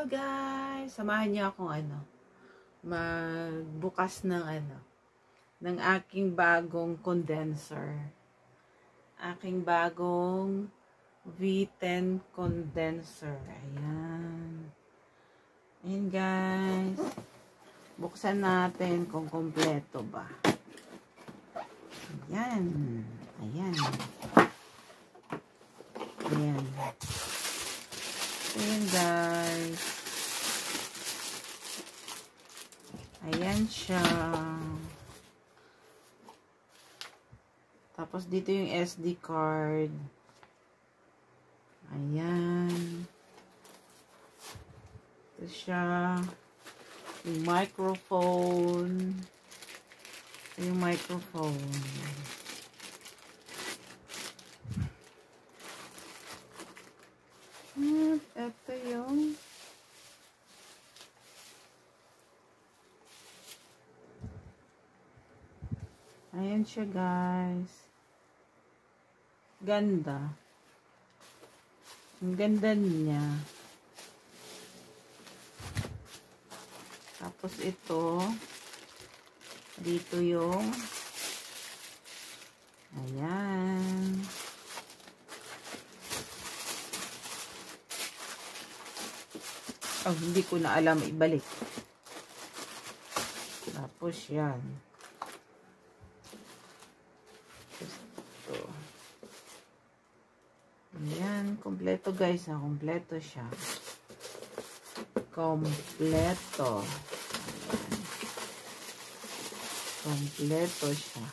Hello guys! Samahan niyo akong magbukas ng aking bagong condenser. Aking bagong V10 condenser. Ayan. Ayan guys. Buksan natin kung kompleto ba. Ayan. Ayan. Ayan. Ayan guys. Ayan siya. Tapos dito yung SD card. Ayan. Ito siya. Yung microphone. Yung microphone. At ito yung ayan siya guys. Ganda. Ang ganda niya. Tapos ito dito yung ayan. Oh, hindi ko na alam ibalik. Tapos yan. Ito. Ayan, kompleto guys. Kompleto siya. Kompleto. Ayan. Kompleto siya.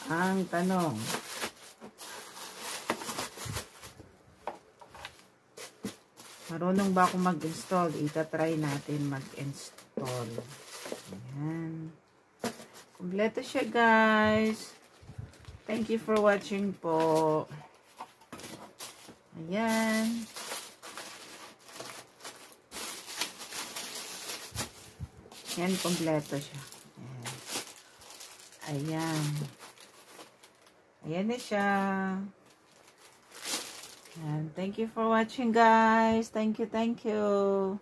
Ang tanong, marunong ba ako mag-install? Itatry natin mag-install. Ayan. Kompleto siya guys. Thank you for watching po. Ayan. Ayan, kompleto siya. Ayan. Ayan. Ayan na siya. And thank you for watching guys. Thank you.